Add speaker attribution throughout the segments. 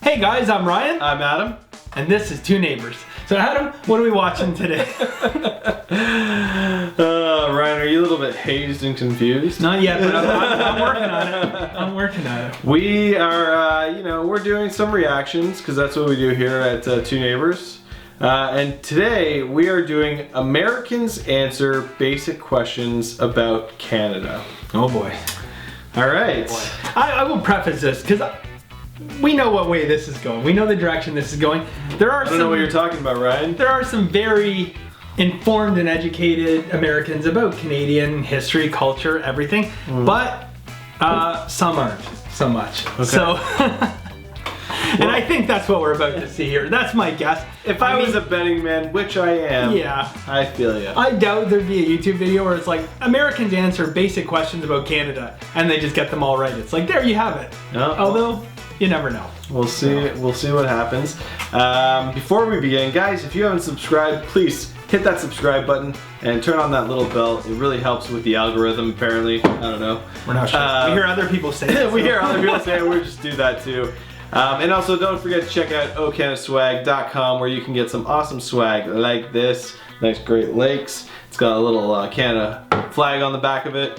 Speaker 1: Hey guys, I'm Ryan.
Speaker 2: I'm Adam.
Speaker 1: And this is Two Neighbors. So Adam, what are we watching today?
Speaker 2: Ryan, are you a little bit hazed and confused?
Speaker 1: Not yet, but I'm working on it. I'm working on it.
Speaker 2: We are, we're doing some reactions because that's what we do here at Two Neighbors. And today we are doing Americans Answer Basic Questions About Canada.
Speaker 1: Oh boy.
Speaker 2: All right.
Speaker 1: Oh boy. I will preface this because we know what way this is going. We know the direction this is going.
Speaker 2: I don't know what you're talking about, Ryan.
Speaker 1: There are some very informed and educated Americans about Canadian history, culture, everything, but some aren't so much.
Speaker 2: Okay.
Speaker 1: So, and I think that's what we're about to see here. That's my guess.
Speaker 2: If I was a betting man, which I am,
Speaker 1: yeah,
Speaker 2: I feel you.
Speaker 1: I doubt there'd be a YouTube video where it's like Americans answer basic questions about Canada, and they just get them all right. It's like there you have it. Although you never know.
Speaker 2: We'll see. We'll see what happens. Before we begin, guys, if you haven't subscribed, please hit that subscribe button and turn on that little bell. It really helps with the algorithm. Apparently, I don't know.
Speaker 1: We're not sure. We hear other people say it.
Speaker 2: We hear other people say it. We just do that too. And also, don't forget to check out ocanadaswag.com where you can get some awesome swag like this. Nice Great Lakes. It's got a little Canada flag on the back of it.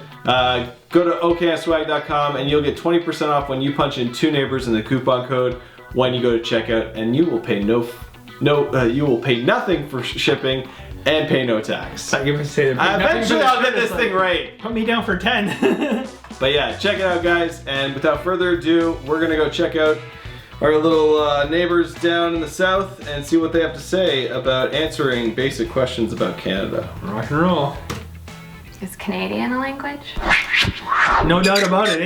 Speaker 2: Go to ocanadaswag.com and you'll get 20% off when you punch in Two Neighbors in the coupon code when you go to checkout, and you will pay you will pay nothing for shipping and pay no tax.
Speaker 1: Eventually
Speaker 2: I'll get this thing right.
Speaker 1: Put me down for 10.
Speaker 2: But yeah, check it out, guys. And without further ado, we're gonna go check out our little neighbors down in the south and see what they have to say about answering basic questions about Canada.
Speaker 1: Rock and roll.
Speaker 3: Is Canadian a language?
Speaker 1: No doubt about it,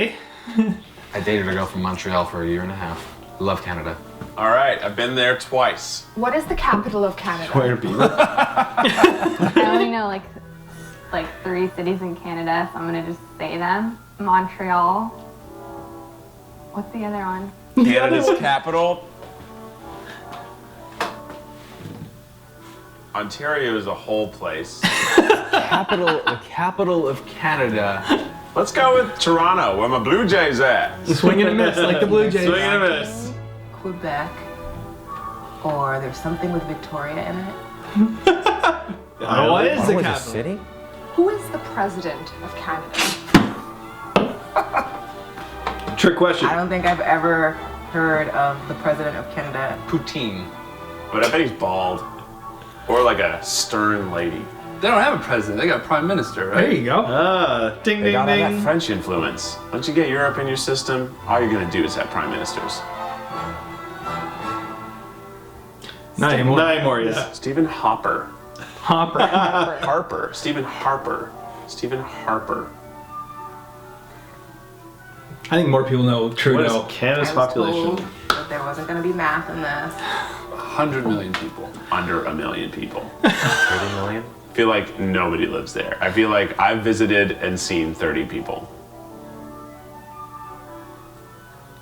Speaker 1: eh?
Speaker 4: I dated a girl from Montreal for a year and a half. Love Canada.
Speaker 5: All right, I've been there twice.
Speaker 6: What is the capital of Canada?
Speaker 2: Where be?
Speaker 3: I only know like 3 cities in Canada, so I'm gonna just say them. Montreal. What's the other one?
Speaker 5: Canada's capital. Ontario is a whole place.
Speaker 4: The capital of Canada.
Speaker 5: Let's go with Toronto, where my Blue Jays at.
Speaker 1: Swing and a miss like the Blue Jays.
Speaker 2: Swing and a miss.
Speaker 6: Quebec. Or there's something with Victoria in it.
Speaker 1: What is the capital?
Speaker 4: City?
Speaker 6: Who is the president of Canada?
Speaker 2: Trick question.
Speaker 6: I don't think I've ever heard of the president of Canada.
Speaker 4: Poutine.
Speaker 5: But I bet he's bald. Or like a stern lady.
Speaker 7: They don't have a president, they got a prime minister, right?
Speaker 1: There you go.
Speaker 2: Ding
Speaker 5: They
Speaker 2: ding
Speaker 5: got all that
Speaker 2: ding.
Speaker 5: French influence. Once you get Europe in your system, all you're gonna do is have prime ministers.
Speaker 1: Not anymore.
Speaker 2: Not anymore, yeah.
Speaker 5: Stephen Hopper.
Speaker 1: Hopper.
Speaker 5: Harper. Stephen Harper. Stephen Harper.
Speaker 1: I think more people know
Speaker 2: What
Speaker 1: Trudeau.
Speaker 2: is Canada's
Speaker 6: I was
Speaker 2: population?
Speaker 6: told that there wasn't going to be math in this.
Speaker 7: 100 million people.
Speaker 5: Under 1 million people.
Speaker 4: 30 million?
Speaker 5: I feel like nobody lives there. I feel like I've visited and seen 30 people.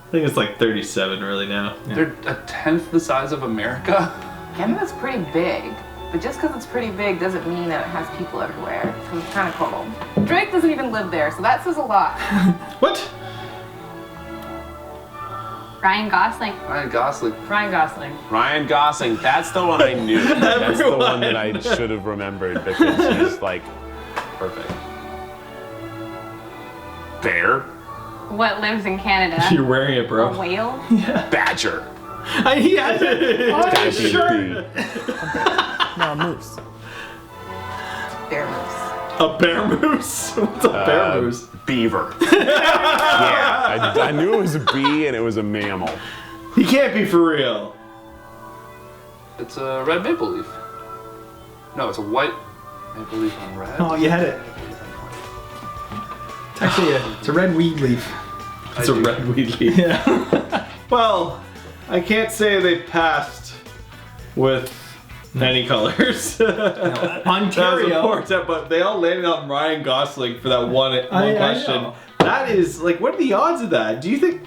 Speaker 2: I think it's like 37 really now.
Speaker 7: They're a tenth the size of America.
Speaker 6: Canada's pretty big, but just because it's pretty big doesn't mean that it has people everywhere, because it's kind of cold. Drake doesn't even live there, so that says a lot.
Speaker 2: What?
Speaker 3: Ryan Gosling.
Speaker 7: Ryan Gosling.
Speaker 6: Ryan Gosling.
Speaker 5: Ryan Gosling, that's the one I knew. That's the one that I should have remembered because he's like perfect. Bear?
Speaker 3: What lives in Canada?
Speaker 2: You're wearing it,
Speaker 3: A
Speaker 2: bro.
Speaker 3: whale?
Speaker 5: Badger.
Speaker 1: He has it on his shirt.
Speaker 4: No, moose.
Speaker 6: Bear moose.
Speaker 2: A bear moose? What's a bear moose?
Speaker 5: Beaver. Yeah, I knew it was a bee and it was a mammal.
Speaker 2: He can't be for real.
Speaker 7: It's a red maple leaf. No, it's a white maple leaf on red.
Speaker 1: Oh, you had it. It's actually it's a red weed leaf.
Speaker 2: It's a red weed leaf.
Speaker 1: Yeah.
Speaker 2: Well, I can't say they passed with any colors. That was
Speaker 1: Ontario.
Speaker 2: important, but they all landed on Ryan Gosling for that one
Speaker 1: I
Speaker 2: question.
Speaker 1: know.
Speaker 2: That is like, what are the odds of that? Do you think?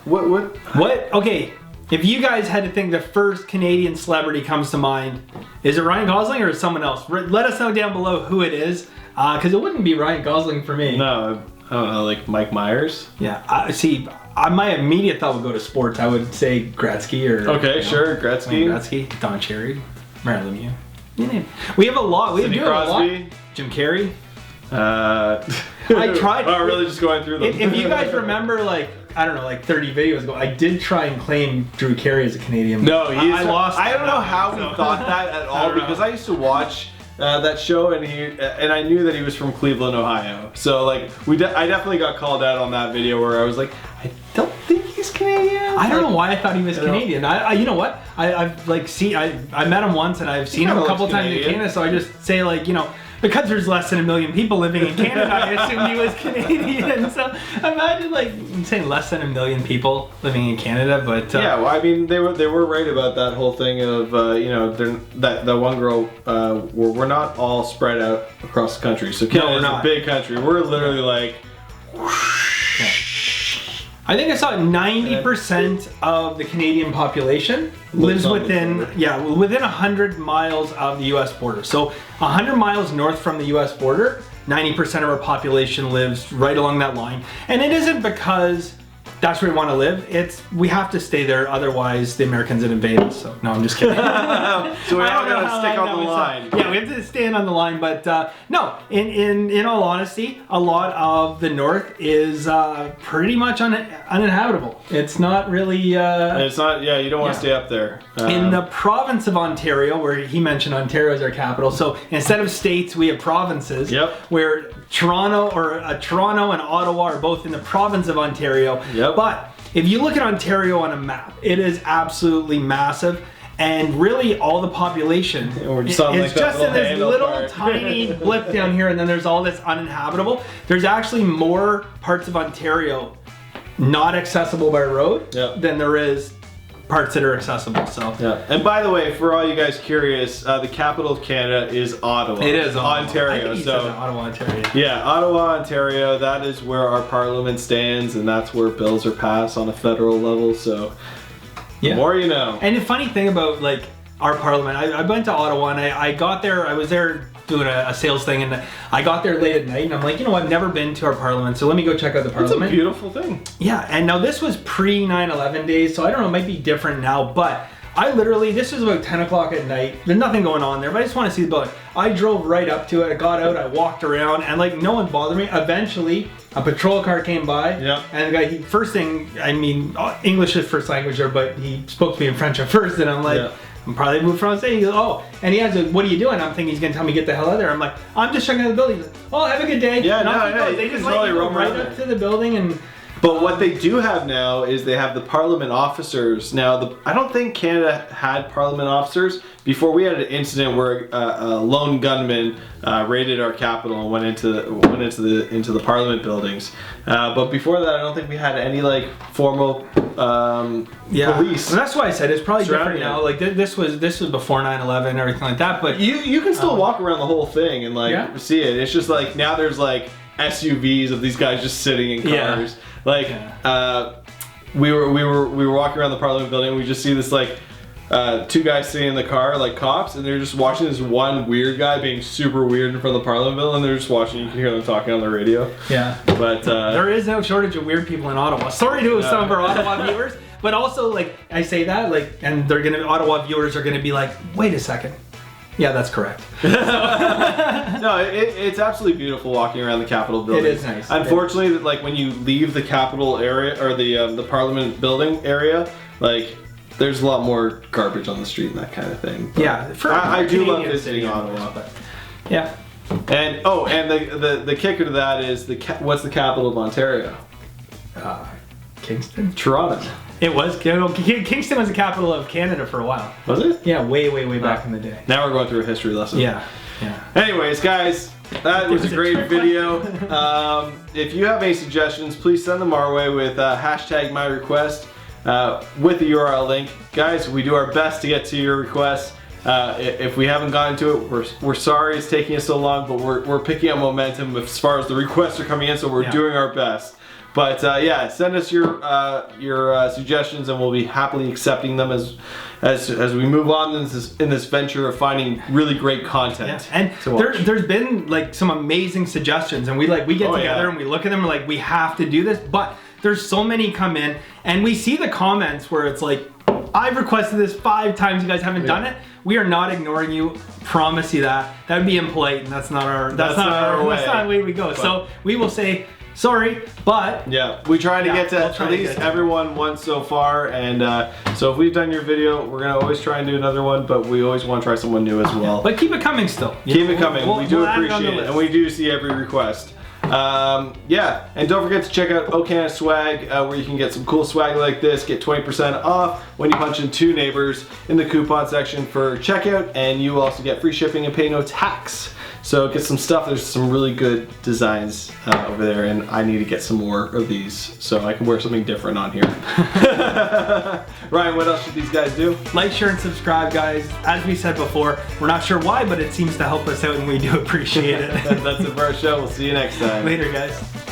Speaker 2: What?
Speaker 1: What? Okay. If you guys had to think the first Canadian celebrity comes to mind, is it Ryan Gosling or is it someone else? Let us know down below who it is, because it wouldn't be Ryan Gosling for me.
Speaker 2: No, I don't know, like Mike Myers.
Speaker 1: Yeah. See, my immediate thought would go to sports. I would say Gretzky or
Speaker 2: Okay, sure,
Speaker 1: Gretzky,
Speaker 2: Gretzky.
Speaker 1: Don Cherry, Marilyn Lemieux. We have a lot. We
Speaker 2: Sidney
Speaker 1: do have a lot.
Speaker 2: Crosby.
Speaker 1: Jim Carrey.
Speaker 2: I
Speaker 1: tried-
Speaker 2: Oh, really just going through them.
Speaker 1: If you guys remember, like, I don't know, like 30 videos ago, I did try and claim Drew Carey as a Canadian.
Speaker 2: No, he's,
Speaker 1: I lost.
Speaker 2: I don't know how
Speaker 1: so.
Speaker 2: we thought that at all
Speaker 1: don't know.
Speaker 2: because I used to watch that show and I knew that he was from Cleveland, Ohio. So like I definitely got called out on that video where I was like, I don't think he's Canadian.
Speaker 1: I don't know why I thought he was
Speaker 2: You know.
Speaker 1: Canadian. I you know what? I've like seen I met him once and I've seen him
Speaker 2: kinda
Speaker 1: a couple
Speaker 2: looks
Speaker 1: times in
Speaker 2: Canadian.
Speaker 1: Canada, so I just say like, you know, because there's less than 1 million people living in Canada, I assumed he was Canadian. So imagine like saying less than 1 million people living in Canada, but
Speaker 2: Yeah, well, I mean, they were right about that whole thing of you know that one girl. We're not all spread out across the country. So Canada's
Speaker 1: we're
Speaker 2: a
Speaker 1: not.
Speaker 2: big country. We're literally like
Speaker 1: I think I saw 90% of the Canadian population lives
Speaker 2: on the
Speaker 1: within
Speaker 2: border.
Speaker 1: within 100 miles of the U.S. border. So 100 miles north from the U.S. border, 90% of our population lives right along that line. And it isn't because that's where we want to live. It's we have to stay there, otherwise the Americans would invade us. So no, I'm just kidding.
Speaker 2: so we
Speaker 1: I
Speaker 2: all
Speaker 1: don't know
Speaker 2: gotta
Speaker 1: how
Speaker 2: stick
Speaker 1: I
Speaker 2: on
Speaker 1: know
Speaker 2: the
Speaker 1: it's
Speaker 2: line.
Speaker 1: Yeah, we have to stand on the line. But no, in all honesty, a lot of the north is pretty much uninhabitable. It's not really.
Speaker 2: And it's not. Yeah, you don't want to
Speaker 1: Yeah.
Speaker 2: stay up there.
Speaker 1: In the province of Ontario, where he mentioned Ontario as our capital, so instead of states, we have provinces.
Speaker 2: Yep.
Speaker 1: Where Toronto and Ottawa are both in the province of Ontario.
Speaker 2: Yep.
Speaker 1: But if you look at Ontario on a map, it is absolutely massive. And really, all the population
Speaker 2: we're just on,
Speaker 1: is
Speaker 2: like, that
Speaker 1: just in
Speaker 2: little
Speaker 1: this
Speaker 2: handle
Speaker 1: little
Speaker 2: part.
Speaker 1: tiny blip down here, and then there's all this uninhabitable. There's actually more parts of Ontario not accessible by road
Speaker 2: Yeah.
Speaker 1: than there is parts that are accessible. So
Speaker 2: Yeah. And by the way, for all you guys curious, the capital of Canada is Ottawa.
Speaker 1: it is
Speaker 2: Ontario.
Speaker 1: I think he
Speaker 2: so
Speaker 1: said Ottawa, Ontario.
Speaker 2: yeah, Ottawa, Ontario. That is where our parliament stands, and that's where bills are passed on a federal level. So
Speaker 1: Yeah.
Speaker 2: the more you know.
Speaker 1: And the funny thing about like our parliament, I went to Ottawa and I got there. I was there doing a sales thing, and I got there late at night, and I'm like, you know, I've never been to our parliament, so let me go check out the
Speaker 2: It's a
Speaker 1: parliament.
Speaker 2: beautiful thing.
Speaker 1: Yeah, and now this was pre 9/11 days, so I don't know, it might be different now, but I literally, this was about 10 o'clock at night. There's nothing going on there, but I just want to see the building. I drove right up to it, I got out, I walked around, and like no one bothered me. Eventually, a patrol car came by,
Speaker 2: Yeah.
Speaker 1: and the guy, first thing, I mean, English is first language there, but he spoke to me in French at first, and I'm like,
Speaker 2: Yeah.
Speaker 1: I'm probably moved from saying, he goes, oh, and he has a, what are you doing? I'm thinking he's gonna tell me get the hell out of there. I'm like, I'm just checking out the building. He's like, oh, have a good day.
Speaker 2: Yeah,
Speaker 1: And off
Speaker 2: no,
Speaker 1: he
Speaker 2: no,
Speaker 1: goes. They
Speaker 2: you
Speaker 1: just
Speaker 2: can
Speaker 1: let
Speaker 2: totally
Speaker 1: you go
Speaker 2: roam
Speaker 1: right
Speaker 2: around
Speaker 1: up to the building, and
Speaker 2: But what they do have now is they have the parliament officers. Now, I don't think Canada had parliament officers before. We had an incident where a lone gunman raided our capital and went into the parliament buildings. But before that, I don't think we had any like formal police.
Speaker 1: And that's why I said it's probably
Speaker 2: surrounding
Speaker 1: different now.
Speaker 2: it.
Speaker 1: Like this was before 9/11 and everything like that. But
Speaker 2: You can still walk around the whole thing and like
Speaker 1: Yeah.
Speaker 2: see it. It's just like now there's like SUVs of these guys just sitting in
Speaker 1: Yeah.
Speaker 2: cars. Like we were walking around the Parliament building and we just see this like two guys sitting in the car like cops, and they're just watching this one weird guy being super weird in front of the Parliament building, and they're just watching. You can hear them talking on the radio.
Speaker 1: yeah,
Speaker 2: But
Speaker 1: there is no shortage of weird people in Ottawa. Sorry to some of our Ottawa viewers, but also like I say that like, and Ottawa viewers are gonna be like, wait a second. Yeah, that's correct.
Speaker 2: no, it's absolutely beautiful walking around the Capitol building.
Speaker 1: It is nice.
Speaker 2: Unfortunately, like when you leave the Capitol area or the Parliament building area, like there's a lot more garbage on the street and that kind of thing. But
Speaker 1: Yeah,
Speaker 2: I do love
Speaker 1: Canadian
Speaker 2: visiting
Speaker 1: city,
Speaker 2: Ottawa.
Speaker 1: but yeah.
Speaker 2: And the kicker to that is what's the capital of Ontario?
Speaker 1: Kingston.
Speaker 2: Toronto.
Speaker 1: It was Kingston was the capital of Canada for a while.
Speaker 2: Was it?
Speaker 1: Yeah, way back in the day.
Speaker 2: Now we're going through a history lesson.
Speaker 1: Yeah.
Speaker 2: Anyways, guys, that was a
Speaker 1: Was it
Speaker 2: great
Speaker 1: trick
Speaker 2: video. If you have any suggestions, please send them our way with hashtag #myrequest with the URL link. Guys, we do our best to get to your requests. If we haven't gotten to it, we're sorry it's taking us so long, but we're picking up momentum as far as the requests are coming in, so we're doing our best. But yeah, send us your suggestions, and we'll be happily accepting them as we move on in this venture of finding really great content.
Speaker 1: Yeah. And
Speaker 2: to watch.
Speaker 1: there's been like some amazing suggestions, and we get together and we look at them and like we have to do this, but There's so many come in, and we see the comments where it's like, I've requested this 5 times, you guys haven't done it. We are not ignoring you. Promise you that. That would be impolite, and that's not the way we go. So we will say sorry, but
Speaker 2: yeah, we try to get to
Speaker 1: we'll try
Speaker 2: at
Speaker 1: to
Speaker 2: least
Speaker 1: get to
Speaker 2: everyone once so far, and so if we've done your video, we're gonna always try and do another one, but we always want to try someone new as well.
Speaker 1: But keep it coming still.
Speaker 2: Keep it coming. We do
Speaker 1: we'll add it on the
Speaker 2: appreciate it,
Speaker 1: list.
Speaker 2: and we do see every request. Yeah, and don't forget to check out O Canada Swag, where you can get some cool swag like this. Get 20% off when you punch in 2 neighbors in the coupon section for checkout, and you also get free shipping and pay no tax. So get some stuff. There's some really good designs over there, and I need to get some more of these so I can wear something different on here. Ryan, what else should these guys do?
Speaker 1: Like, share, and subscribe, guys. As we said before, we're not sure why, but it seems to help us out, and we do appreciate it.
Speaker 2: That's it for our show. We'll see you next time.
Speaker 1: Later, guys.